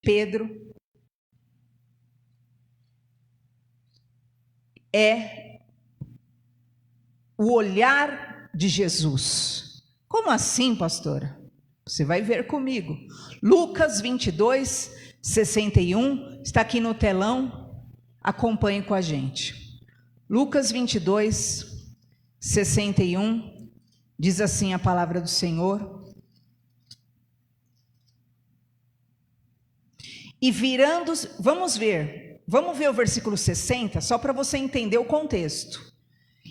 Pedro é o olhar de Jesus. Como assim, pastora? Você vai ver comigo. Lucas 22, 61, está aqui no telão, acompanhe com a gente. Lucas 22, 61, diz assim a palavra do Senhor. E virando, vamos ver o versículo 60, só para você entender o contexto.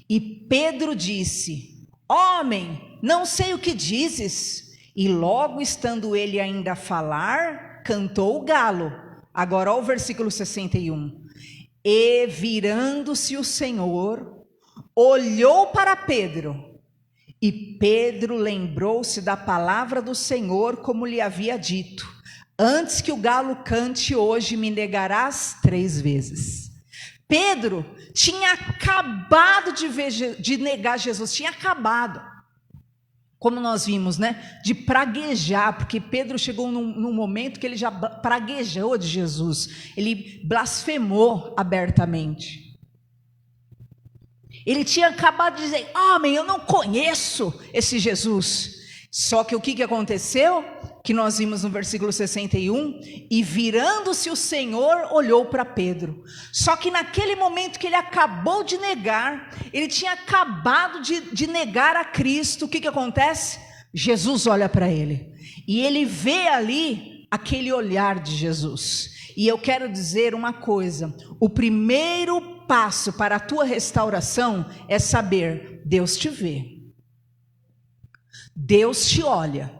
E Pedro disse: homem, não sei o que dizes. E logo estando ele ainda a falar, cantou o galo. Agora olha o versículo 61. E virando-se o Senhor, olhou para Pedro. E Pedro lembrou-se da palavra do Senhor, como lhe havia dito: antes que o galo cante, hoje me negarás 3 vezes. Pedro tinha acabado de negar Jesus, tinha acabado. Como nós vimos, né? De praguejar, porque Pedro chegou num momento que ele já praguejou de Jesus. Ele blasfemou abertamente. Ele tinha acabado de dizer: homem, eu não conheço esse Jesus. Só que o que aconteceu? Que nós vimos no versículo 61, e virando-se o Senhor, olhou para Pedro. Só que naquele momento que ele acabou de negar, ele tinha acabado de negar a Cristo, o que acontece? Jesus olha para ele, e ele vê ali aquele olhar de Jesus. E eu quero dizer uma coisa: o primeiro passo para a tua restauração é saber, Deus te vê, Deus te olha,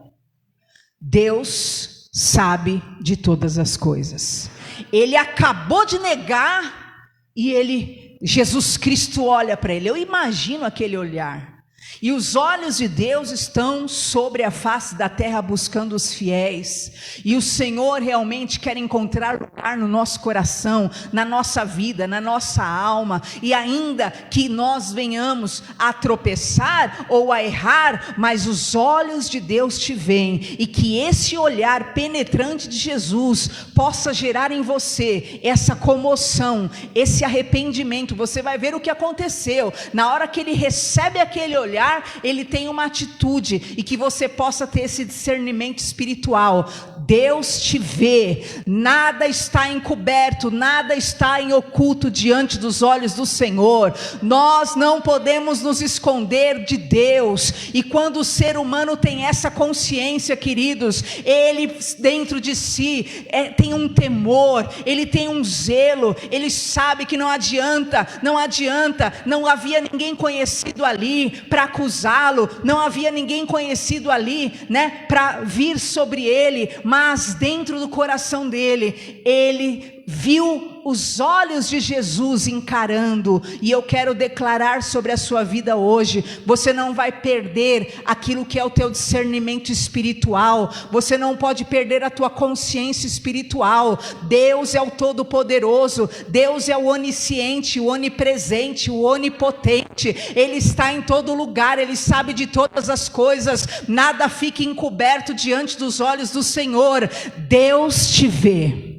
Deus sabe de todas as coisas. Ele acabou de negar e Jesus Cristo olha para ele. Eu imagino aquele olhar. E os olhos de Deus estão sobre a face da terra buscando os fiéis. E o Senhor realmente quer encontrar lugar no nosso coração, na nossa vida, na nossa alma. E ainda que nós venhamos a tropeçar ou a errar, mas os olhos de Deus te veem. E que esse olhar penetrante de Jesus possa gerar em você essa comoção, esse arrependimento. Você vai ver o que aconteceu. Na hora que ele recebe aquele olhar, ele tem uma atitude, e que você possa ter esse discernimento espiritual. Deus te vê, nada está encoberto, nada está em oculto diante dos olhos do Senhor. Nós não podemos nos esconder de Deus. E quando o ser humano tem essa consciência, queridos, ele dentro de si tem um temor, ele tem um zelo, ele sabe que não adianta, não havia ninguém conhecido ali para acusá-lo, não havia ninguém conhecido ali, né, para vir sobre ele, mas dentro do coração dele, ele viu os olhos de Jesus encarando. E eu quero declarar sobre a sua vida hoje: você não vai perder aquilo que é o teu discernimento espiritual, você não pode perder a tua consciência espiritual. Deus é o Todo-Poderoso, Deus é o onisciente, o onipresente, o onipotente. Ele está em todo lugar, Ele sabe de todas as coisas, nada fica encoberto diante dos olhos do Senhor. Deus te vê.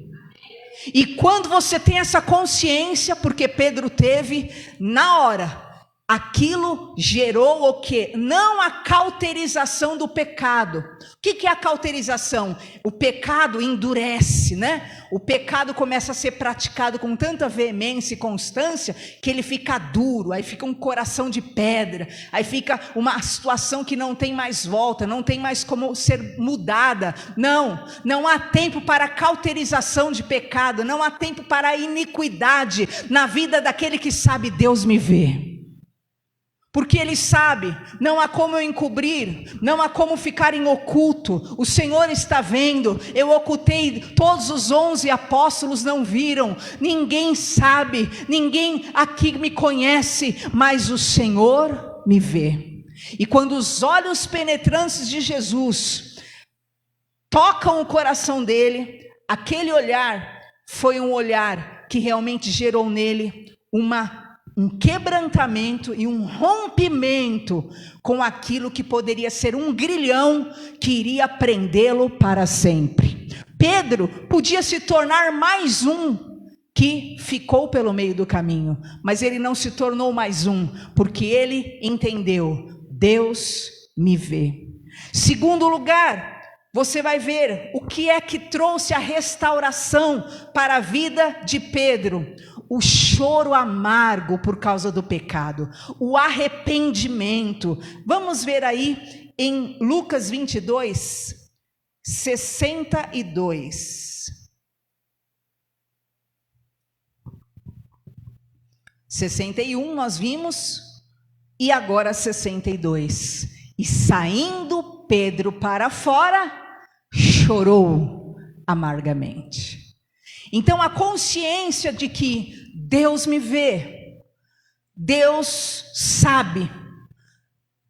E quando você tem essa consciência, porque Pedro teve, na hora, aquilo gerou o quê? Não a cauterização do pecado. O que é a cauterização? O pecado endurece, né? O pecado começa a ser praticado com tanta veemência e constância que ele fica duro, aí fica um coração de pedra, aí fica uma situação que não tem mais volta, não tem mais como ser mudada. Não há tempo para a cauterização de pecado, não há tempo para a iniquidade na vida daquele que sabe: Deus me vê. Porque ele sabe, não há como eu encobrir, não há como ficar em oculto. O Senhor está vendo. Eu ocultei, todos os 11 apóstolos não viram, ninguém sabe, ninguém aqui me conhece, mas o Senhor me vê. E quando os olhos penetrantes de Jesus tocam o coração dele, aquele olhar foi um olhar que realmente gerou nele um quebrantamento e um rompimento com aquilo que poderia ser um grilhão que iria prendê-lo para sempre. Pedro podia se tornar mais um que ficou pelo meio do caminho, mas ele não se tornou mais um, porque ele entendeu: Deus me vê. Segundo lugar, você vai ver o que é que trouxe a restauração para a vida de Pedro: o choro amargo por causa do pecado, o arrependimento. Vamos ver aí em Lucas 22, 62. 61 nós vimos, e agora 62. E saindo Pedro para fora, chorou amargamente. Então a consciência de que Deus me vê, Deus sabe,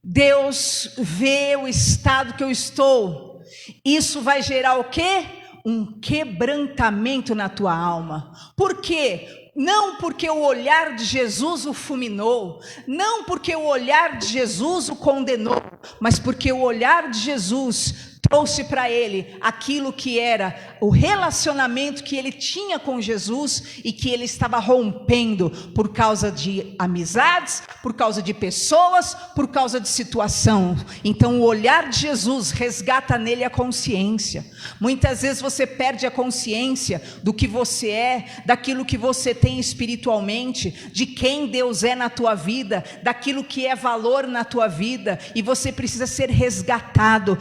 Deus vê o estado que eu estou, isso vai gerar o quê? Um quebrantamento na tua alma. Por quê? Não porque o olhar de Jesus o fulminou, não porque o olhar de Jesus o condenou, mas porque o olhar de Jesus trouxe para ele aquilo que era o relacionamento que ele tinha com Jesus e que ele estava rompendo por causa de amizades, por causa de pessoas, por causa de situação. Então o olhar de Jesus resgata nele a consciência. Muitas vezes você perde a consciência do que você é, daquilo que você tem espiritualmente, de quem Deus é na tua vida, daquilo que é valor na tua vida, e você precisa ser resgatado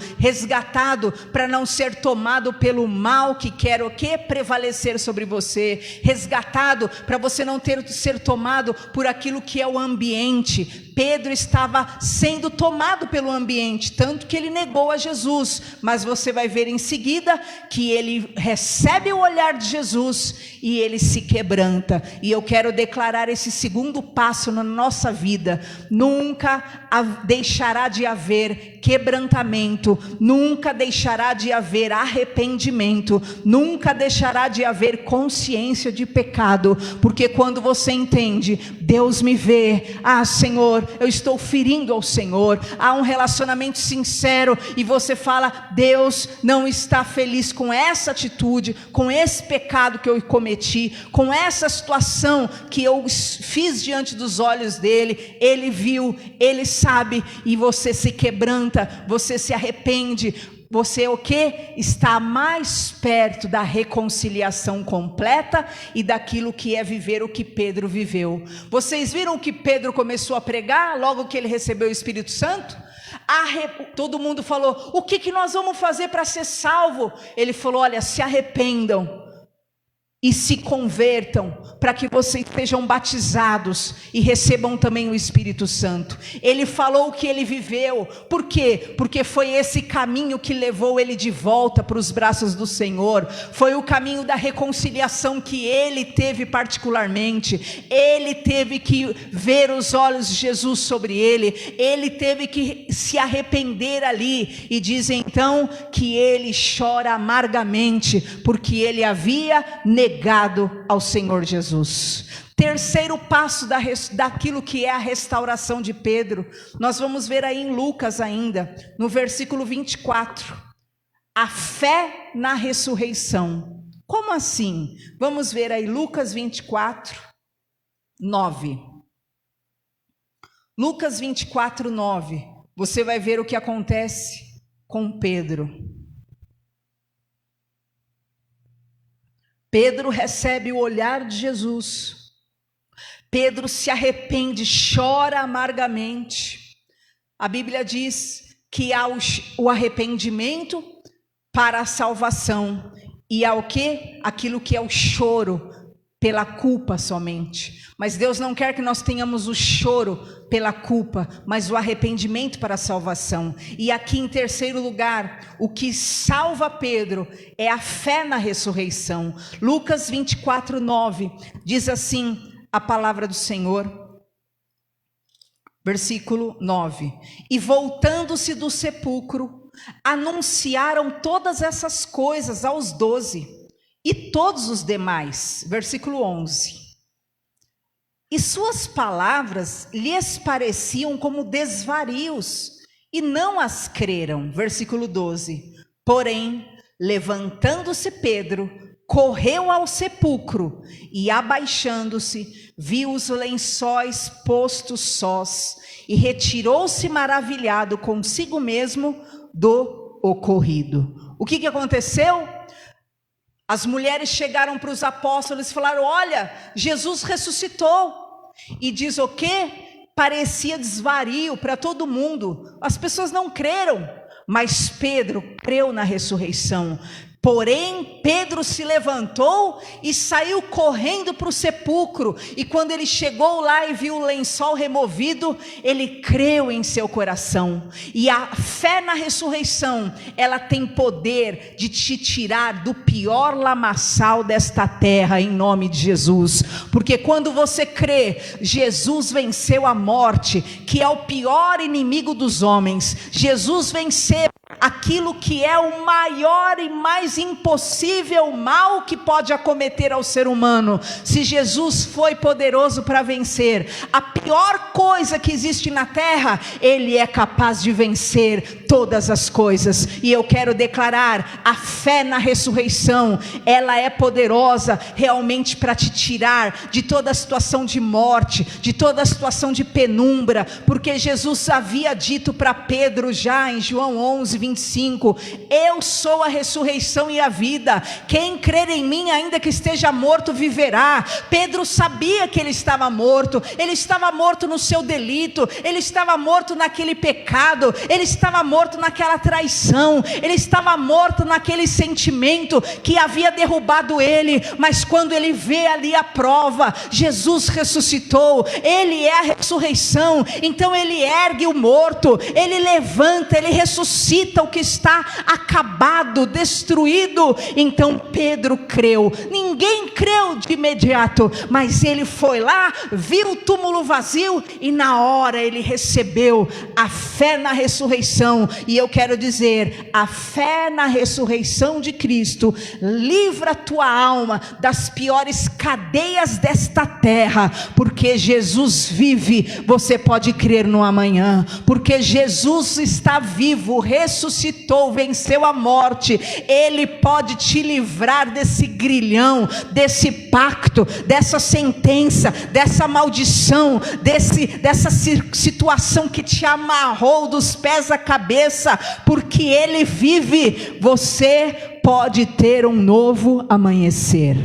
para não ser tomado pelo mal que quer o quê? Prevalecer sobre você, resgatado para você não ser tomado por aquilo que é o ambiente. Pedro estava sendo tomado pelo ambiente, tanto que ele negou a Jesus, mas você vai ver em seguida que ele recebe o olhar de Jesus e ele se quebranta. E eu quero declarar esse segundo passo na nossa vida: nunca deixará de haver quebrantamento, nunca deixará de haver arrependimento, nunca deixará de haver consciência de pecado, porque quando você entende, Deus me vê, Senhor, eu estou ferindo ao Senhor, há um relacionamento sincero, e você fala: Deus não está feliz com essa atitude, com esse pecado que eu cometi, com essa situação que eu fiz diante dos olhos dele. Ele viu, ele sabe, e você se quebranta, você se arrepende. Você o que? Está mais perto da reconciliação completa e daquilo que é viver o que Pedro viveu. Vocês viram o que Pedro começou a pregar logo que ele recebeu o Espírito Santo? Todo mundo falou: o que nós vamos fazer para ser salvo? Ele falou: olha, se arrependam e se convertam, para que vocês sejam batizados e recebam também o Espírito Santo. Ele falou o que ele viveu. Por quê? Porque foi esse caminho que levou ele de volta para os braços do Senhor. Foi o caminho da reconciliação que ele teve particularmente. Ele teve que ver os olhos de Jesus sobre ele. Ele teve que se arrepender ali. E diz então que ele chora amargamente, porque ele havia negado ao Senhor Jesus. Terceiro passo daquilo que é a restauração de Pedro, nós vamos ver aí em Lucas ainda, no versículo 24, a fé na ressurreição. Como assim? Vamos ver aí Lucas 24, 9. Lucas 24, 9, você vai ver o que acontece com Pedro. Pedro recebe o olhar de Jesus. Pedro se arrepende, chora amargamente. A Bíblia diz que há o arrependimento para a salvação, e há o quê? Aquilo que é o choro pela culpa somente. Mas Deus não quer que nós tenhamos o choro pela culpa, mas o arrependimento para a salvação. E aqui em terceiro lugar, o que salva Pedro é a fé na ressurreição. Lucas 24, 9, diz assim a palavra do Senhor, versículo 9: e voltando-se do sepulcro, anunciaram todas essas coisas aos 12 e todos os demais. Versículo 11: e suas palavras lhes pareciam como desvarios, e não as creram. Versículo 12: porém, Levantando-se Pedro, correu ao sepulcro e, abaixando-se, viu os lençóis postos sós e retirou-se maravilhado consigo mesmo do ocorrido. O que aconteceu? As mulheres chegaram para os apóstolos e falaram: olha, Jesus ressuscitou. E diz o quê? Parecia desvario para todo mundo. As pessoas não creram, mas Pedro creu na ressurreição. Porém, Pedro se levantou e saiu correndo para o sepulcro. E quando ele chegou lá e viu o lençol removido, ele creu em seu coração. E a fé na ressurreição, ela tem poder de te tirar do pior lamaçal desta terra, em nome de Jesus. Porque quando você crê, Jesus venceu a morte, que é o pior inimigo dos homens. Jesus venceu aquilo que é o maior e mais impossível mal que pode acometer ao ser humano. Se Jesus foi poderoso para vencer a pior coisa que existe na terra, Ele é capaz de vencer todas as coisas. E eu quero declarar: a fé na ressurreição, ela é poderosa realmente para te tirar de toda a situação de morte, de toda a situação de penumbra, porque Jesus havia dito para Pedro já em João 11:25: eu sou a ressurreição e a vida, quem crer em mim, ainda que esteja morto, viverá. Pedro sabia que ele estava morto no seu delito, ele estava morto naquele pecado, ele estava morto naquela traição, ele estava morto naquele sentimento que havia derrubado ele. Mas quando ele vê ali a prova, Jesus ressuscitou, ele é a ressurreição, então ele ergue o morto, ele levanta, ele ressuscita o que está acabado, destruído. Então Pedro creu. Ninguém creu de imediato, mas ele foi lá, viu o túmulo vazio e na hora ele recebeu a fé na ressurreição. E eu quero dizer: a fé na ressurreição de Cristo livra a tua alma das piores cadeias desta terra, porque Jesus vive. Você pode crer no amanhã, porque Jesus está vivo, ressuscitou, venceu a morte. Ele pode te livrar desse grilhão, desse pacto, dessa sentença, dessa maldição, dessa situação que te amarrou dos pés à cabeça, porque Ele vive. Você pode ter um novo amanhecer.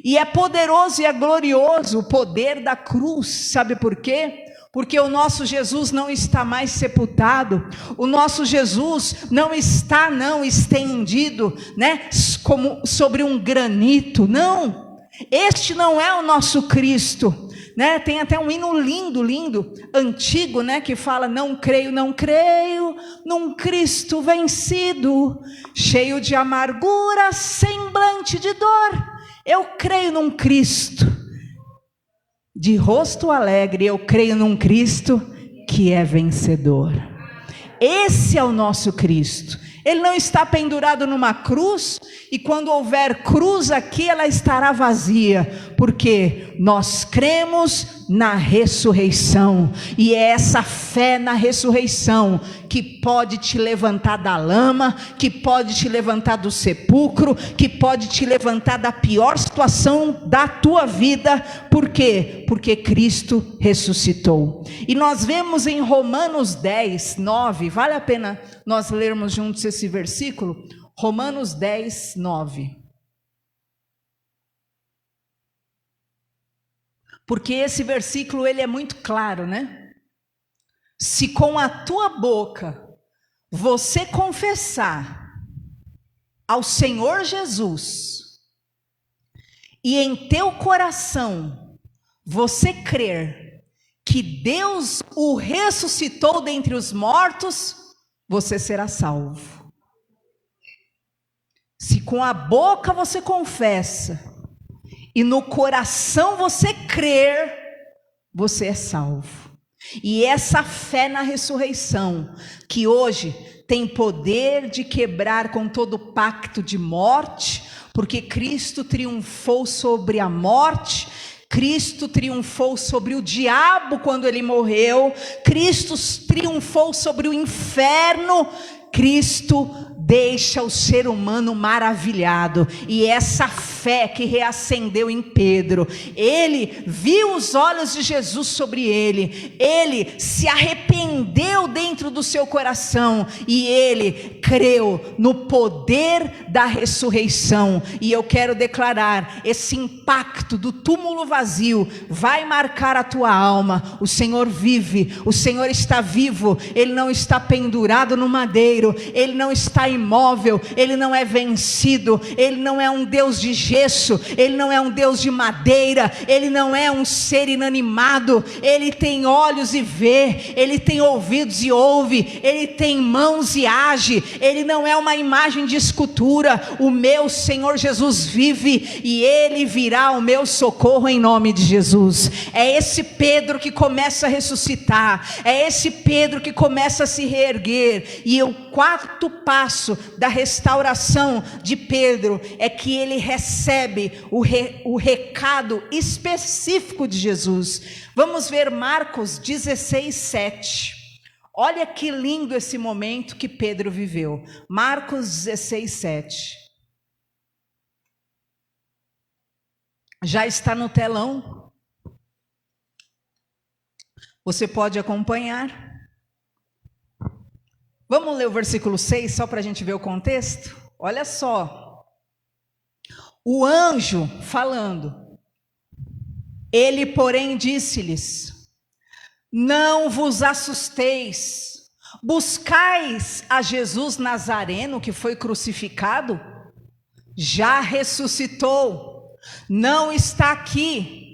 E é poderoso e é glorioso o poder da cruz. Sabe por quê? Porque o nosso Jesus não está mais sepultado, o nosso Jesus não está estendido, como sobre um granito. Não, este não é o nosso Cristo. Tem até um hino lindo, antigo, que fala: não creio num Cristo vencido, cheio de amargura, semblante de dor. Eu creio num Cristo de rosto alegre, eu creio num Cristo que é vencedor. Esse é o nosso Cristo. Ele não está pendurado numa cruz, e quando houver cruz aqui, ela estará vazia, porque nós cremos na ressurreição, e é essa fé na ressurreição que pode te levantar da lama, que pode te levantar do sepulcro, que pode te levantar da pior situação da tua vida. Por quê? Porque Cristo ressuscitou. E nós vemos em Romanos 10:9, vale a pena nós lermos juntos esse versículo, Romanos 10:9. Porque esse versículo ele é muito claro, Se com a tua boca você confessar ao Senhor Jesus e em teu coração você crer que Deus o ressuscitou dentre os mortos, você será salvo. Se com a boca você confessa e no coração você crer, você é salvo. E essa fé na ressurreição, que hoje tem poder de quebrar com todo pacto de morte, porque Cristo triunfou sobre a morte, Cristo triunfou sobre o diabo quando ele morreu, Cristo triunfou sobre o inferno, Cristo deixa o ser humano maravilhado. E essa fé que reacendeu em Pedro, ele viu os olhos de Jesus sobre ele, ele se arrependeu dentro do seu coração e ele creu no poder da ressurreição. E eu quero declarar: esse impacto do túmulo vazio vai marcar a tua alma. O Senhor vive, o Senhor está vivo, Ele não está pendurado no madeiro, Ele não está imóvel, Ele não é vencido, Ele não é um Deus de gesso, Ele não é um Deus de madeira, Ele não é um ser inanimado. Ele tem olhos e vê, Ele tem ouvidos e ouve, Ele tem mãos e age. Ele não é uma imagem de escultura. O meu Senhor Jesus vive e Ele virá ao meu socorro em nome de Jesus. É esse Pedro que começa a ressuscitar, é esse Pedro que começa a se reerguer. E o quarto passo da restauração de Pedro é que ele recebe o recado específico de Jesus. Vamos ver Marcos 16, 7. Olha que lindo esse momento que Pedro viveu. Marcos 16, 7. Já está no telão. Você pode acompanhar. Vamos ler o versículo 6, só para a gente ver o contexto? Olha só. O anjo falando. Ele, porém, disse-lhes: não vos assusteis. Buscais a Jesus Nazareno, que foi crucificado? Já ressuscitou. Não está aqui.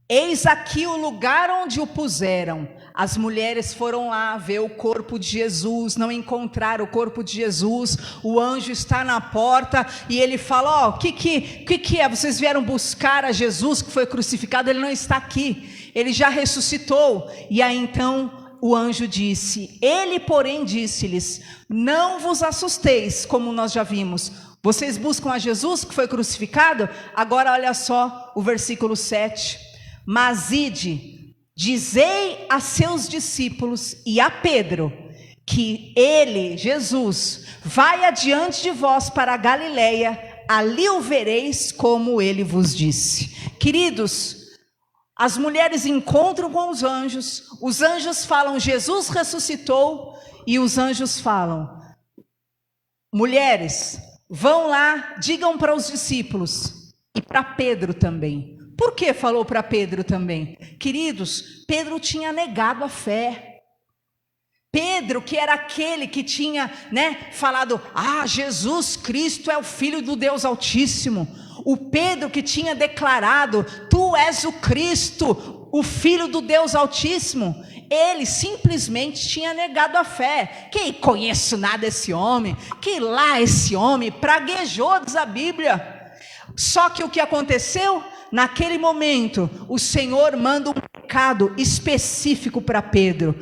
Eis aqui o lugar onde o puseram. As mulheres foram lá ver o corpo de Jesus, não encontraram o corpo de Jesus. O anjo está na porta e ele fala: o que é? Vocês vieram buscar a Jesus que foi crucificado? Ele não está aqui, ele já ressuscitou. E aí então o anjo disse: ele porém disse-lhes: não vos assusteis, como nós já vimos. Vocês buscam a Jesus que foi crucificado? Agora olha só o versículo 7. Mas ide, dizei a seus discípulos e a Pedro, que ele, Jesus, vai adiante de vós para a Galileia, ali o vereis como ele vos disse. Queridos, as mulheres encontram com os anjos falam: Jesus ressuscitou, e os anjos falam: mulheres, vão lá, digam para os discípulos, e para Pedro também. Por que falou para Pedro também? Queridos, Pedro tinha negado a fé. Pedro, que era aquele que tinha, falado: Jesus Cristo é o Filho do Deus Altíssimo. O Pedro que tinha declarado: tu és o Cristo, o Filho do Deus Altíssimo. Ele simplesmente tinha negado a fé. Que conheço nada esse homem, que lá esse homem, praguejou, diz a Bíblia. Só que o que aconteceu? Naquele momento, o Senhor manda um recado específico para Pedro.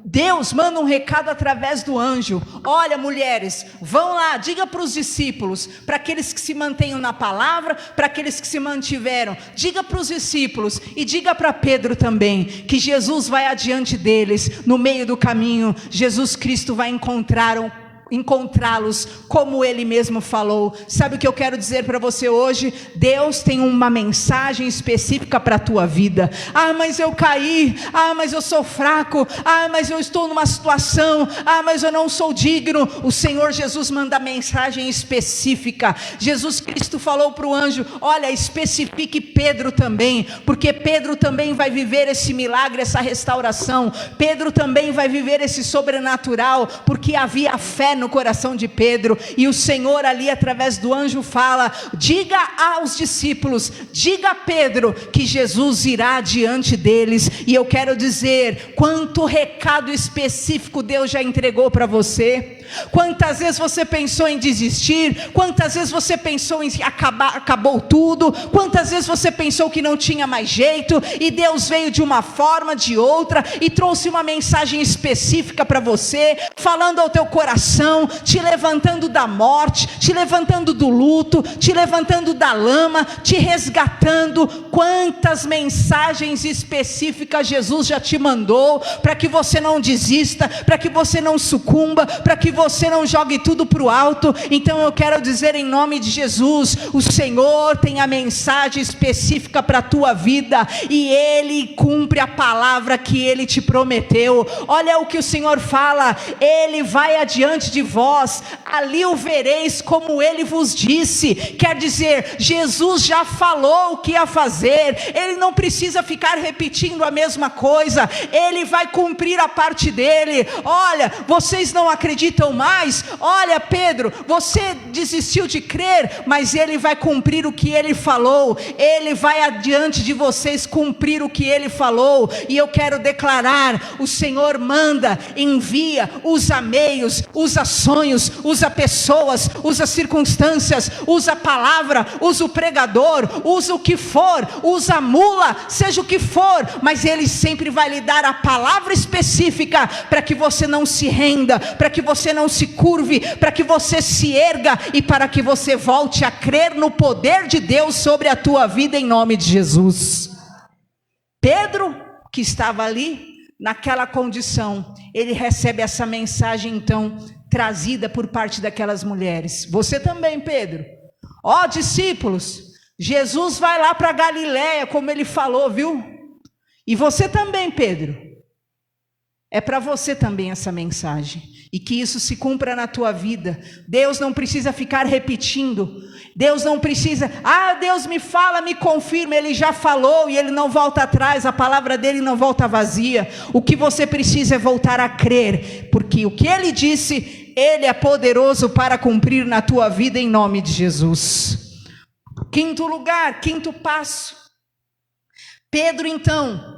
Deus manda um recado através do anjo: olha, mulheres, vão lá, diga para os discípulos, para aqueles que se mantenham na palavra, para aqueles que se mantiveram, diga para os discípulos e diga para Pedro também, que Jesus vai adiante deles, no meio do caminho, Jesus Cristo vai encontrá-los como ele mesmo falou. Sabe o que eu quero dizer para você hoje? Deus tem uma mensagem específica para a tua vida. Mas eu caí, mas eu sou fraco, mas eu estou numa situação, mas eu não sou digno. O Senhor Jesus manda mensagem específica. Jesus Cristo falou para o anjo: olha, especifique Pedro também, porque Pedro também vai viver esse milagre, essa restauração. Pedro também vai viver esse sobrenatural, porque havia fé no coração de Pedro. E o Senhor ali através do anjo fala: diga aos discípulos, diga a Pedro que Jesus irá diante deles. E eu quero dizer, quanto recado específico Deus já entregou para você. Quantas vezes você pensou em desistir? Quantas vezes você pensou em acabou tudo? Quantas vezes você pensou que não tinha mais jeito? E Deus veio de uma forma, de outra, e trouxe uma mensagem específica para você, falando ao teu coração, te levantando da morte, te levantando do luto, te levantando da lama, te resgatando. Quantas mensagens específicas Jesus já te mandou, para que você não desista, para que você não sucumba, para que você não jogue tudo para o alto. Então eu quero dizer em nome de Jesus, o Senhor tem a mensagem específica para a tua vida, e Ele cumpre a palavra que Ele te prometeu. Olha o que o Senhor fala: Ele vai adiante de vós, ali o vereis como Ele vos disse. Quer dizer, Jesus já falou o que ia fazer, Ele não precisa ficar repetindo a mesma coisa, Ele vai cumprir a parte dele. Olha, vocês não acreditam mais? Olha, Pedro, você desistiu de crer, mas Ele vai cumprir o que Ele falou, Ele vai adiante de vocês cumprir o que Ele falou. E eu quero declarar: o Senhor manda, envia, usa meios, usa sonhos, usa pessoas, usa circunstâncias, usa a palavra, usa o pregador, usa o que for, usa a mula, seja o que for, mas Ele sempre vai lhe dar a palavra específica para que você não se renda, para que você não se curve, para que você se erga e para que você volte a crer no poder de Deus sobre a tua vida, em nome de Jesus. Pedro, que estava ali naquela condição, ele recebe essa mensagem então trazida por parte daquelas mulheres. Você também, Pedro. Ó, discípulos, Jesus vai lá para Galiléia, como Ele falou, viu? E você também, Pedro. É para você também essa mensagem, e que isso se cumpra na tua vida. Deus não precisa ficar repetindo, Deus não precisa, Deus me fala, me confirma. Ele já falou e Ele não volta atrás, a palavra dele não volta vazia. O que você precisa é voltar a crer, porque o que Ele disse, Ele é poderoso para cumprir na tua vida, em nome de Jesus. Quinto lugar, quinto passo. Pedro então,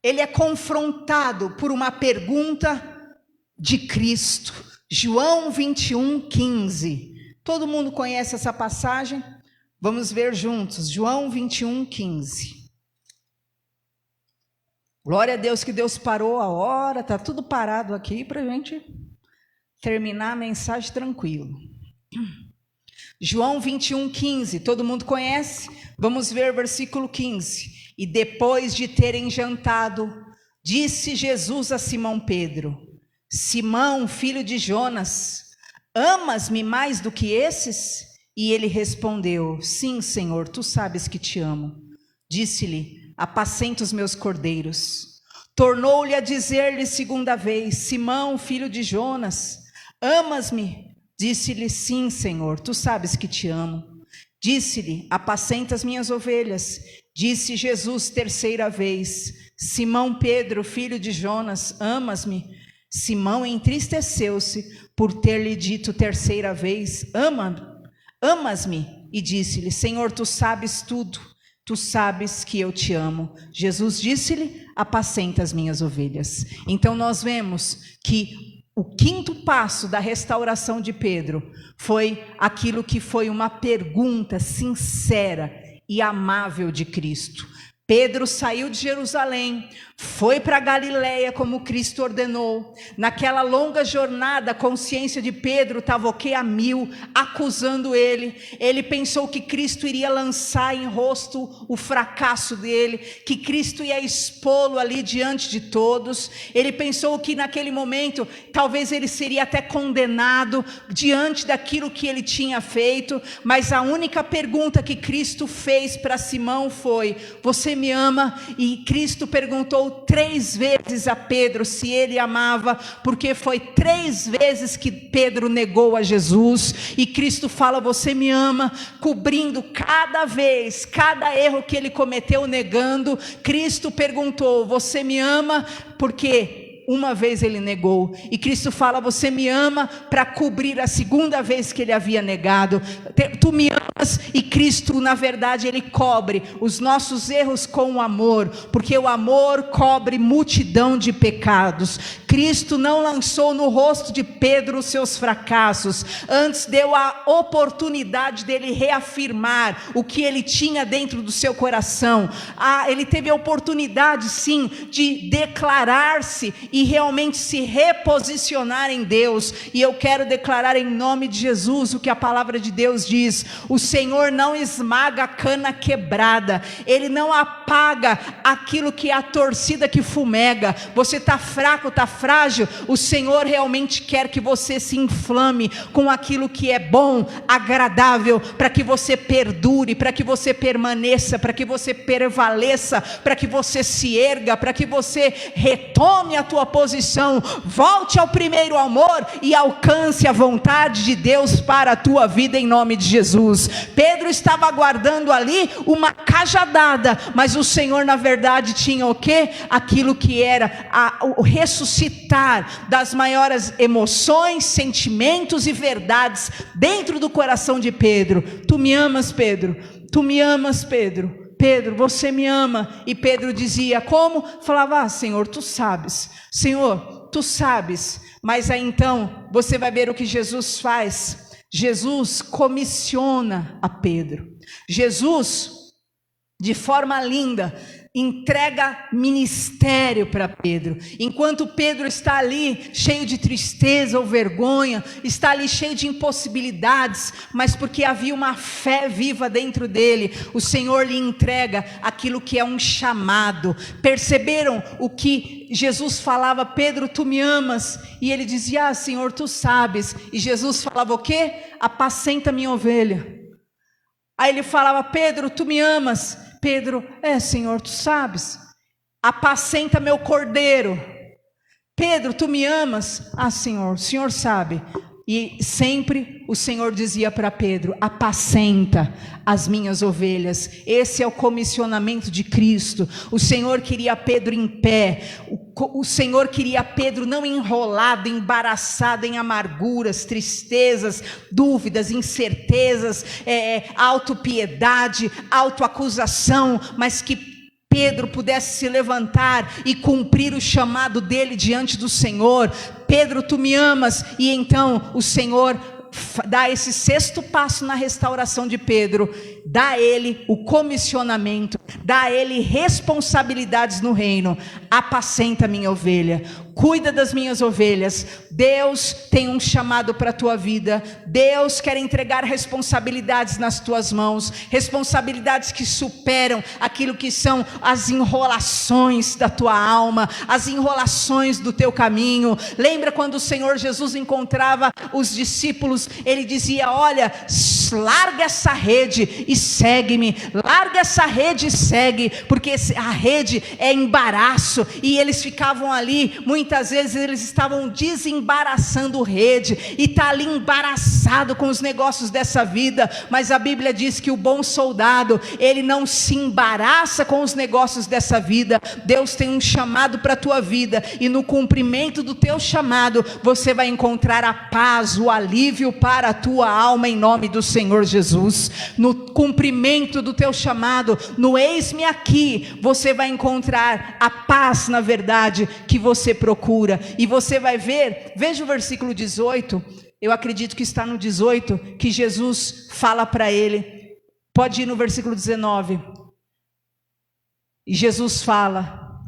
ele é confrontado por uma pergunta de Cristo. João 21:15. Todo mundo conhece essa passagem? Vamos ver juntos. João 21:15. Glória a Deus, que Deus parou a hora. Está tudo parado aqui para a gente terminar a mensagem tranquilo. João 21:15. Todo mundo conhece? Vamos ver versículo 15. E depois de terem jantado, disse Jesus a Simão Pedro: Simão, filho de Jonas, amas-me mais do que esses? E ele respondeu: Sim, Senhor, tu sabes que te amo. Disse-lhe: apacenta os meus cordeiros. Tornou-lhe a dizer-lhe segunda vez: Simão, filho de Jonas, amas-me? Disse-lhe: Sim, Senhor, tu sabes que te amo. Disse-lhe: apacenta as minhas ovelhas. Disse Jesus terceira vez: Simão Pedro, filho de Jonas, amas-me? Simão entristeceu-se por ter-lhe dito terceira vez: amas-me? E disse-lhe: Senhor, tu sabes tudo, tu sabes que eu te amo. Jesus disse-lhe: apacenta as minhas ovelhas. Então nós vemos que o quinto passo da restauração de Pedro foi aquilo que foi uma pergunta sincera e amável de Cristo. Pedro saiu de Jerusalém, foi para Galiléia como Cristo ordenou. Naquela longa jornada, a consciência de Pedro estava a 1000, acusando ele. Ele pensou que Cristo iria lançar em rosto o fracasso dele, que Cristo ia expô-lo ali diante de todos. Ele pensou que naquele momento, talvez ele seria até condenado diante daquilo que ele tinha feito. Mas a única pergunta que Cristo fez para Simão foi: você me ama? E Cristo perguntou 3 vezes a Pedro se ele amava, porque foi 3 vezes que Pedro negou a Jesus. E Cristo fala: você me ama, cobrindo cada vez, cada erro que ele cometeu negando. Cristo perguntou: você me ama? Porque uma vez ele negou, e Cristo fala: você me ama, para cobrir a segunda vez que ele havia negado. Tu me amas, e Cristo na verdade ele cobre os nossos erros com o amor, porque o amor cobre multidão de pecados. Cristo não lançou no rosto de Pedro os seus fracassos, antes deu a oportunidade dele reafirmar o que ele tinha dentro do seu coração. Ele teve a oportunidade sim de declarar-se e e realmente se reposicionar em Deus. E eu quero declarar em nome de Jesus o que a palavra de Deus diz: o Senhor não esmaga a cana quebrada, Ele não apaga aquilo que é a torcida que fumega. Você está fraco, está frágil, o Senhor realmente quer que você se inflame com aquilo que é bom, agradável, para que você perdure, para que você permaneça, para que você prevaleça, para que você se erga, para que você retome a tua posição, volte ao primeiro amor e alcance a vontade de Deus para a tua vida em nome de Jesus. Pedro estava aguardando ali uma cajadada, mas o Senhor na verdade tinha o quê? Aquilo que era o ressuscitar das maiores emoções, sentimentos e verdades dentro do coração de Pedro. Tu me amas, Pedro? Tu me amas, Pedro? Pedro, você me ama? E Pedro dizia, como? Falava, Senhor, tu sabes. Senhor, tu sabes. Mas aí então, você vai ver o que Jesus faz. Jesus comissiona a Pedro. Jesus, de forma linda, entrega ministério para Pedro. Enquanto Pedro está ali cheio de tristeza ou vergonha, está ali cheio de impossibilidades, mas porque havia uma fé viva dentro dele, o Senhor lhe entrega aquilo que é um chamado. Perceberam o que Jesus falava? Pedro, tu me amas? E ele dizia, Senhor, tu sabes. E Jesus falava o quê? Apacenta minha ovelha. Aí ele falava, Pedro, tu me amas? Pedro, Senhor, tu sabes, apacenta meu cordeiro. Pedro, tu me amas? Senhor, o Senhor sabe. E sempre o Senhor dizia para Pedro, apacenta as minhas ovelhas. Esse é o comissionamento de Cristo. O Senhor queria Pedro em pé, o Senhor queria Pedro não enrolado, embaraçado em amarguras, tristezas, dúvidas, incertezas, autopiedade, autoacusação, mas que Pedro pudesse se levantar e cumprir o chamado dele diante do Senhor. Pedro, tu me amas? E então o Senhor dá esse sexto passo na restauração de Pedro, dá a ele o comissionamento, dá a ele responsabilidades no reino. Apacenta minha ovelha, cuida das minhas ovelhas. Deus tem um chamado para a tua vida. Deus quer entregar responsabilidades nas tuas mãos, responsabilidades que superam aquilo que são as enrolações da tua alma, as enrolações do teu caminho. Lembra quando o Senhor Jesus encontrava os discípulos, ele dizia, olha, larga essa rede e segue-me, larga essa rede e segue, porque a rede é embaraço, e eles ficavam ali, muitas vezes eles estavam desembaraçando rede, e está ali embaraçado com os negócios dessa vida, mas a Bíblia diz que o bom soldado, ele não se embaraça com os negócios dessa vida. Deus tem um chamado para a tua vida, e no cumprimento do teu chamado, você vai encontrar a paz, o alívio para a tua alma em nome do Senhor Jesus. No cumprimento do teu chamado, no eis-me aqui, você vai encontrar a paz, na verdade, que você procura. E você vai ver, veja o versículo 18, eu acredito que está no 18, que Jesus fala para ele. Pode ir no versículo 19. E Jesus fala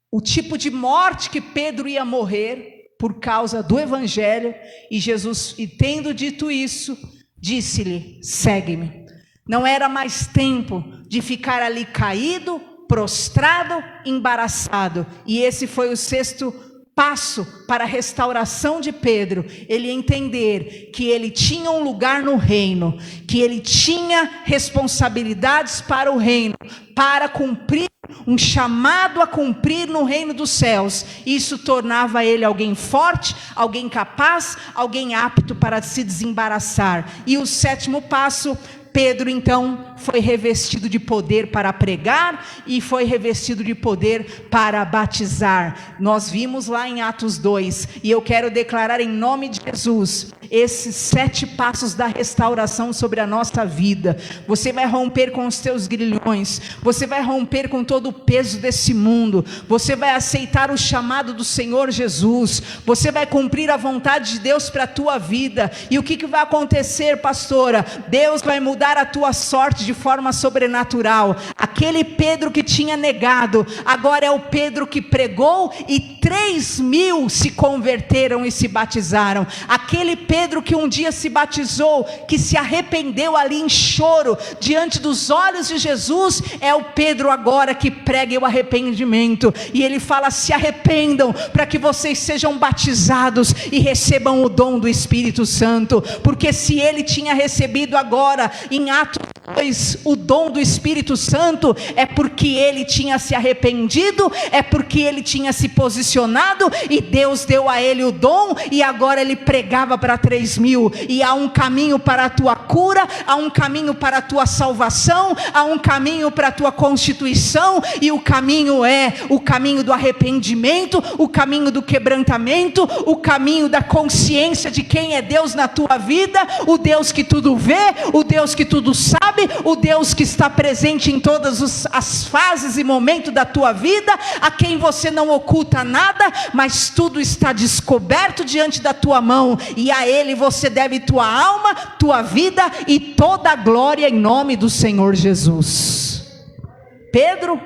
o tipo de morte que Pedro ia morrer por causa do evangelho, e Jesus, e tendo dito isso, disse-lhe, segue-me. Não era mais tempo de ficar ali caído, prostrado, embaraçado. E esse foi o sexto passo para a restauração de Pedro, ele entender que ele tinha um lugar no reino, que ele tinha responsabilidades para o reino, para cumprir um chamado a cumprir no reino dos céus. Isso tornava ele alguém forte, alguém capaz, alguém apto para se desembaraçar. E o sétimo passo, Pedro então foi revestido de poder para pregar e foi revestido de poder para batizar. Nós vimos lá em Atos 2, e eu quero declarar em nome de Jesus, esses 7 passos da restauração sobre a nossa vida. Você vai romper com os teus grilhões, você vai romper com todo o peso desse mundo, você vai aceitar o chamado do Senhor Jesus, você vai cumprir a vontade de Deus para a tua vida. E o que vai acontecer, pastora? Deus vai mudar a tua sorte de de forma sobrenatural. Aquele Pedro que tinha negado, agora é o Pedro que pregou e 3.000 se converteram e se batizaram. Aquele Pedro que um dia se batizou, que se arrependeu ali em choro, diante dos olhos de Jesus, é o Pedro agora que prega o arrependimento. E ele fala: se arrependam para que vocês sejam batizados e recebam o dom do Espírito Santo. Porque se ele tinha recebido agora em Atos 2 o dom do Espírito Santo, é porque ele tinha se arrependido, é porque ele tinha se posicionado e Deus deu a ele o dom, e agora ele pregava para 3.000. E há um caminho para a tua cura, há um caminho para a tua salvação, há um caminho para a tua constituição, e o caminho é o caminho do arrependimento, o caminho do quebrantamento, o caminho da consciência de quem é Deus na tua vida, o Deus que tudo vê, o Deus que tudo sabe, o Deus que está presente em todas as fases e momentos da tua vida, a quem você não oculta nada, mas tudo está descoberto diante da tua mão, e a Ele você deve tua alma, tua vida e toda a glória em nome do Senhor Jesus. Pedro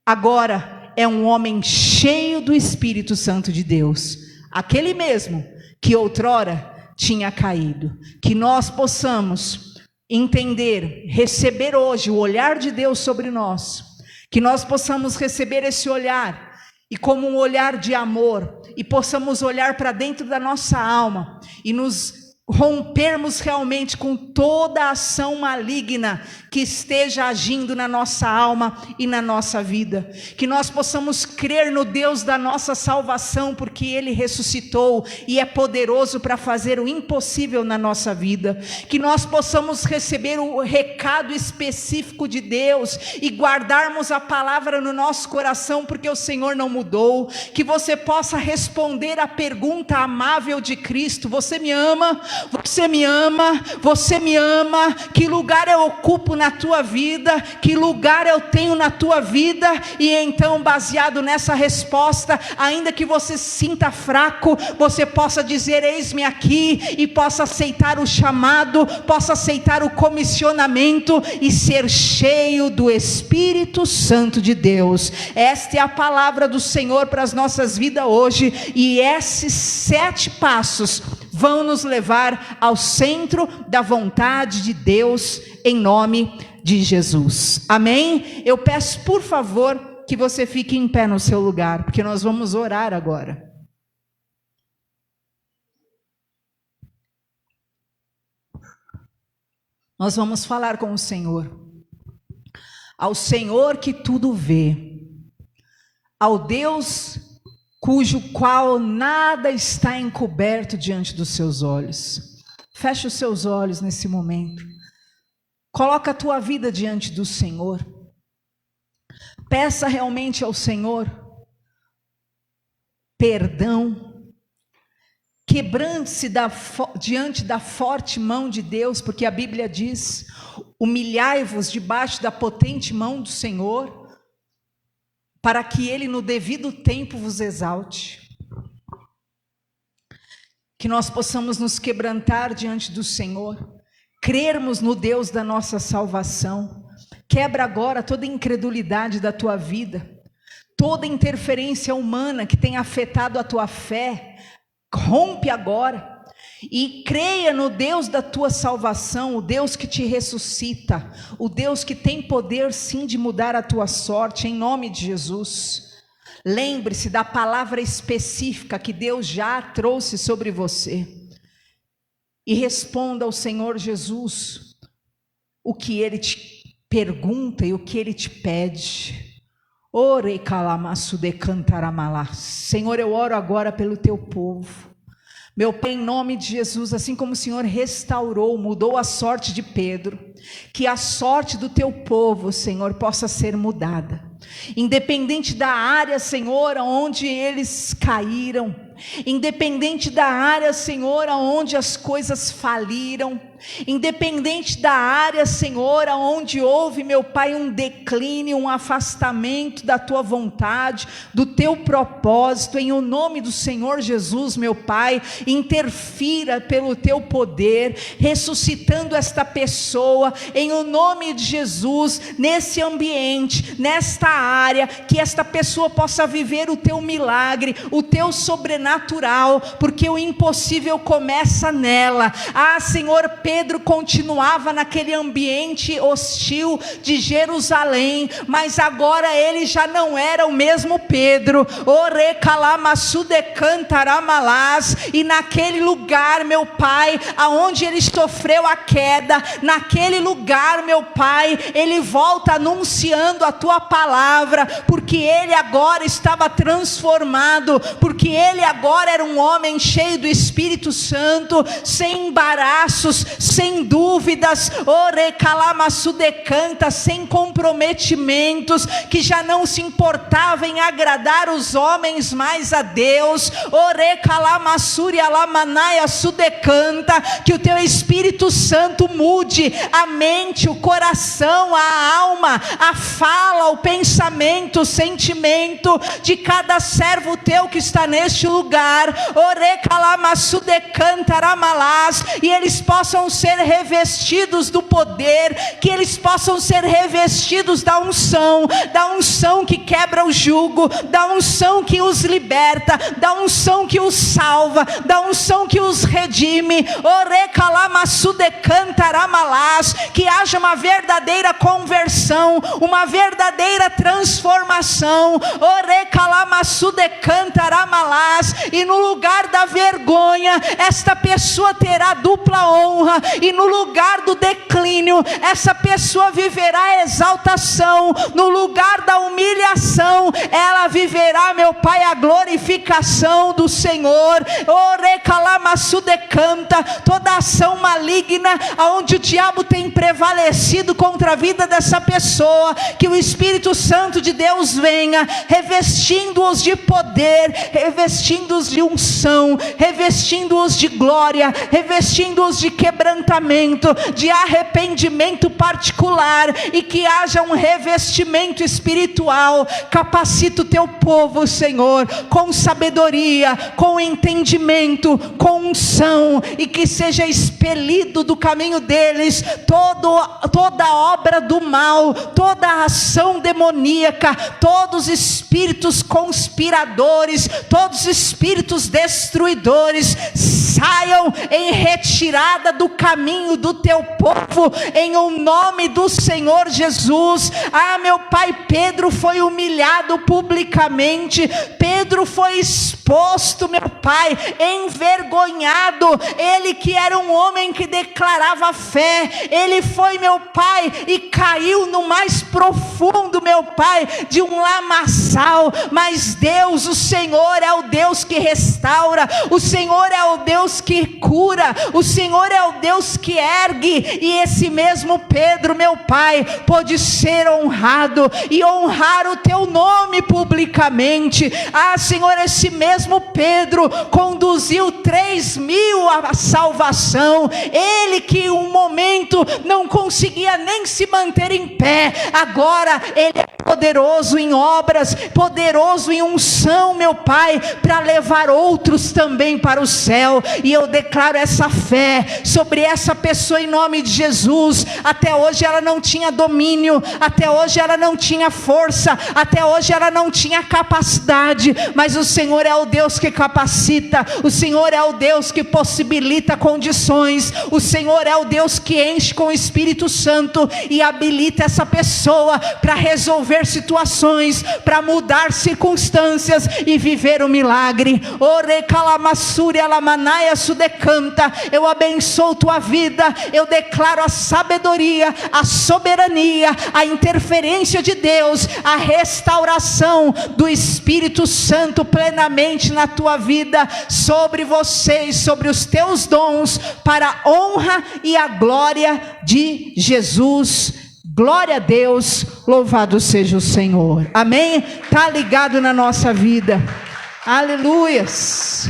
agora é um homem cheio do Espírito Santo de Deus, aquele mesmo que outrora tinha caído. Que nós possamos entender, receber hoje o olhar de Deus sobre nós, que nós possamos receber esse olhar, e como um olhar de amor, e possamos olhar para dentro da nossa alma, e nos rompermos realmente com toda a ação maligna que esteja agindo na nossa alma e na nossa vida. Que nós possamos crer no Deus da nossa salvação, porque Ele ressuscitou e é poderoso para fazer o impossível na nossa vida. Que nós possamos receber o recado específico de Deus e guardarmos a palavra no nosso coração, porque o Senhor não mudou. Que você possa responder a pergunta amável de Cristo: você me ama? Você me ama? Você me ama? Que lugar eu ocupo na tua vida? Que lugar eu tenho na tua vida? E então, baseado nessa resposta, ainda que você se sinta fraco, você possa dizer: eis-me aqui, e possa aceitar o chamado, possa aceitar o comissionamento e ser cheio do Espírito Santo de Deus. Esta é a palavra do Senhor para as nossas vidas hoje, e esses 7 passos vão nos levar ao centro da vontade de Deus, em nome de Jesus. Amém? Eu peço, por favor, que você fique em pé no seu lugar, porque nós vamos orar agora. Nós vamos falar com o Senhor, ao Senhor que tudo vê, ao Deus cujo qual nada está encoberto diante dos seus olhos. Feche os seus olhos nesse momento. Coloca a tua vida diante do Senhor. Peça realmente ao Senhor perdão. Quebrante-se diante da forte mão de Deus, porque a Bíblia diz: humilhai-vos debaixo da potente mão do Senhor, para que Ele no devido tempo vos exalte. Que nós possamos nos quebrantar diante do Senhor, crermos no Deus da nossa salvação. Quebra agora toda incredulidade da tua vida, toda interferência humana que tenha afetado a tua fé, rompe agora. E creia no Deus da tua salvação, o Deus que te ressuscita, o Deus que tem poder sim de mudar a tua sorte, em nome de Jesus. Lembre-se da palavra específica que Deus já trouxe sobre você, e responda ao Senhor Jesus o que Ele te pergunta e o que Ele te pede. Senhor, eu oro agora pelo teu povo. Meu Pai, em nome de Jesus, assim como o Senhor restaurou, mudou a sorte de Pedro, que a sorte do teu povo, Senhor, possa ser mudada, independente da área, Senhor, onde eles caíram, independente da área, Senhor, onde as coisas faliram, Independente da área, Senhor, onde houve, meu Pai, um declínio, um afastamento da Tua vontade, do Teu propósito, em o nome do Senhor Jesus, meu Pai, interfira pelo Teu poder, ressuscitando esta pessoa, em o nome de Jesus, nesse ambiente, nesta área, que esta pessoa possa viver o Teu milagre, o Teu sobrenatural, porque o impossível começa nela. Senhor, Pedro continuava naquele ambiente hostil de Jerusalém, mas agora ele já não era o mesmo Pedro. E naquele lugar, meu Pai, aonde ele sofreu a queda, naquele lugar, meu Pai, ele volta anunciando a Tua palavra, porque ele agora estava transformado, porque ele agora era um homem cheio do Espírito Santo, sem embaraços, sem dúvidas, sem comprometimentos, que já não se importava em agradar os homens, mais a Deus. Que o Teu Espírito Santo mude a mente, o coração, a alma, a fala, o pensamento, o sentimento de cada servo Teu que está neste lugar, e eles possam ser revestidos do poder, que eles possam ser revestidos da unção que quebra o jugo, da unção que os liberta, da unção que os salva, da unção que os redime. Que haja uma verdadeira conversão, uma verdadeira transformação. E no lugar da vergonha, esta pessoa terá dupla honra, e no lugar do declínio, essa pessoa viverá a exaltação. No lugar da humilhação, ela viverá, meu Pai, a glorificação do Senhor. Toda ação maligna, aonde o diabo tem prevalecido contra a vida dessa pessoa, que o Espírito Santo de Deus venha, revestindo-os de poder, revestindo-os de unção, revestindo-os de glória, revestindo-os de quebrantamento, de arrependimento particular, e que haja um revestimento espiritual. Capacita o Teu povo, Senhor, com sabedoria, com entendimento, com unção, e que seja expelido do caminho deles toda obra do mal, toda ação demoníaca, todos os espíritos conspiradores, todos os espíritos destruidores saiam em retirada do caminho do Teu povo, em o nome do Senhor Jesus. Meu Pai, Pedro foi humilhado publicamente, Pedro foi exposto, meu Pai, envergonhado, ele que era um homem que declarava fé, ele foi, meu Pai, e caiu no mais profundo, meu Pai, de um lamaçal. Mas Deus, o Senhor é o Deus que restaura, o Senhor é o Deus que cura, o Senhor é o Deus que ergue, e esse mesmo Pedro, meu Pai, pôde ser honrado e honrar o Teu nome publicamente. Senhor, esse mesmo Pedro conduziu 3.000 à salvação, ele que um momento não conseguia nem se manter em pé, agora ele é poderoso em obras, poderoso em unção, meu Pai, para levar outros também para o céu. E eu declaro essa fé sobre essa pessoa em nome de Jesus. Até hoje ela não tinha domínio, até hoje ela não tinha força, até hoje ela não tinha capacidade, mas o Senhor é o Deus que capacita, o Senhor é o Deus que possibilita condições, o Senhor é o Deus que enche com o Espírito Santo e habilita essa pessoa para resolver situações, para mudar circunstâncias e viver o milagre. Eu abençoo tua vida, eu declaro a sabedoria, a soberania, a interferência de Deus, a restauração do Espírito Santo plenamente na tua vida, sobre vocês, sobre os teus dons, para a honra e a glória de Jesus. Glória a Deus, louvado seja o Senhor. Amém? Está ligado na nossa vida. Aleluias.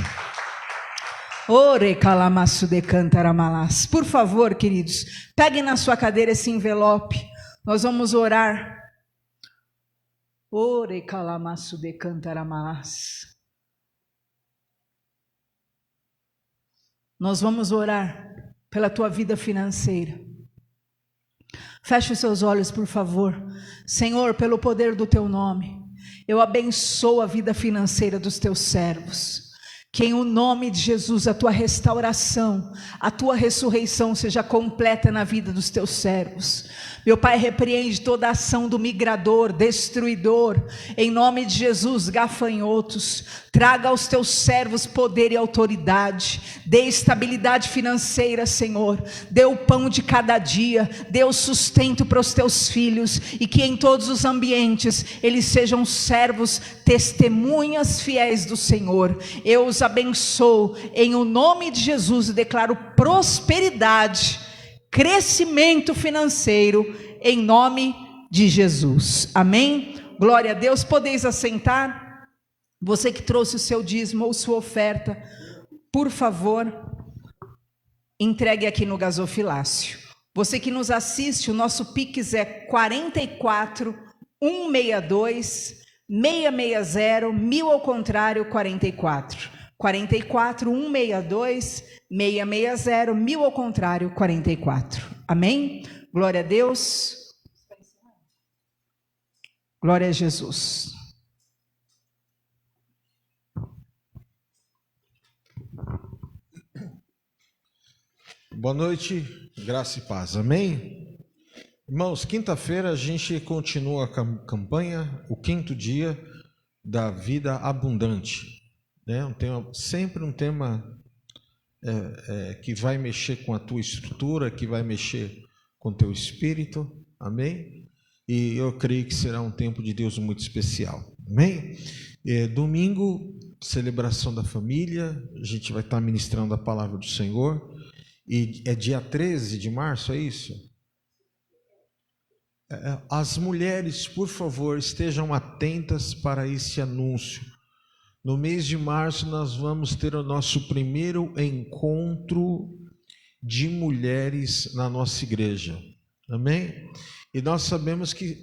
Ore calamaço de cantaramalás. Por favor, queridos, peguem na sua cadeira esse envelope. Nós vamos orar. Ore calamaço de cantaramalás. Nós vamos orar pela tua vida financeira. Feche os seus olhos, por favor. Senhor, pelo poder do teu nome, eu abençoo a vida financeira dos teus servos. Que em o nome de Jesus a tua restauração, a tua ressurreição seja completa na vida dos teus servos. Meu Pai, repreende toda a ação do migrador, destruidor, em nome de Jesus, gafanhotos. Traga aos teus servos poder e autoridade, dê estabilidade financeira, Senhor, dê o pão de cada dia, dê o sustento para os teus filhos, e que em todos os ambientes eles sejam servos, testemunhas fiéis do Senhor. Eu os abençoo em o nome de Jesus e declaro prosperidade, crescimento financeiro em nome de Jesus. Amém? Glória a Deus. Podeis assentar. Você que trouxe o seu dízimo ou sua oferta, por favor, entregue aqui no gasofilácio. Você que nos assiste, o nosso Pix é 44 162 660 1000 ao contrário 44 162 660 1000 ao contrário 44. Amém? Glória a Deus. Glória a Jesus. Boa noite, graça e paz, amém? Irmãos, quinta-feira a gente continua a campanha, o 5º dia da vida abundante, né? Sempre um tema que vai mexer com a tua estrutura, que vai mexer com o teu espírito, amém? E eu creio que será um tempo de Deus muito especial, amém? Domingo, celebração da família, a gente vai estar ministrando a palavra do Senhor. E é dia 13 de março, é isso? As mulheres, por favor, estejam atentas para esse anúncio. No mês de março nós vamos ter o nosso primeiro encontro de mulheres na nossa igreja. Amém? E nós sabemos que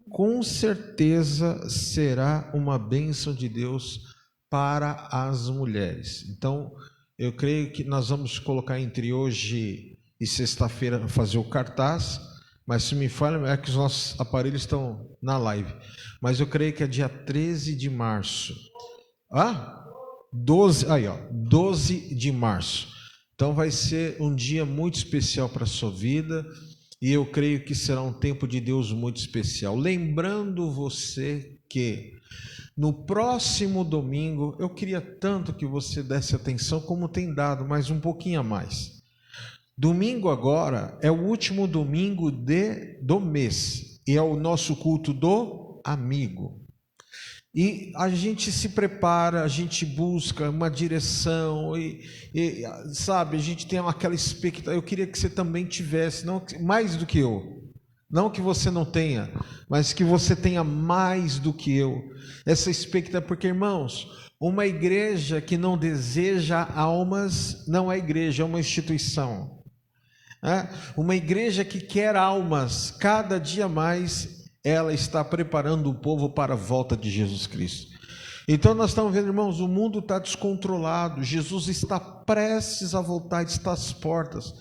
com certeza será uma bênção de Deus para as mulheres. Então, eu creio que nós vamos colocar entre hoje e sexta-feira fazer o cartaz, mas se me falha é que os nossos aparelhos estão na live. Mas eu creio que é dia 13 de março. 12 de março. Então vai ser um dia muito especial para a sua vida, e eu creio que será um tempo de Deus muito especial. Lembrando você que no próximo domingo, eu queria tanto que você desse atenção como tem dado, mas um pouquinho a mais. Domingo agora é o último domingo do mês, e é o nosso culto do amigo. E a gente se prepara, a gente busca uma direção, sabe, a gente tem aquela expectativa. Eu queria que você também tivesse, não mais do que eu. Não que você não tenha, mas que você tenha mais do que eu. Essa expectativa, porque, irmãos, uma igreja que não deseja almas não é igreja, é uma instituição. Uma igreja que quer almas, cada dia mais ela está preparando o povo para a volta de Jesus Cristo. Então nós estamos vendo, irmãos, o mundo está descontrolado, Jesus está prestes a voltar, está às portas,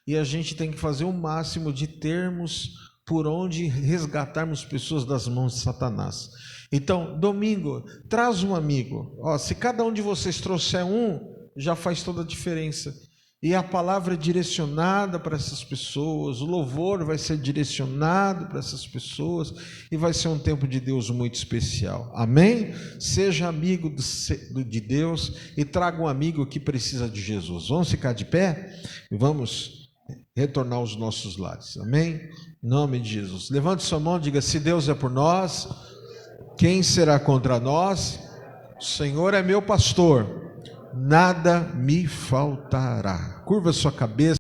e a gente tem que fazer o máximo de termos por onde resgatarmos pessoas das mãos de Satanás. Então, domingo, traz um amigo. Se cada um de vocês trouxer um, já faz toda a diferença. E a palavra é direcionada para essas pessoas, o louvor vai ser direcionado para essas pessoas, e vai ser um tempo de Deus muito especial. Amém? Seja amigo de Deus e traga um amigo que precisa de Jesus. Vamos ficar de pé e vamos retornar aos nossos lares. Amém? Em nome de Jesus. Levante sua mão e diga: se Deus é por nós, quem será contra nós? O Senhor é meu pastor, nada me faltará. Curva sua cabeça.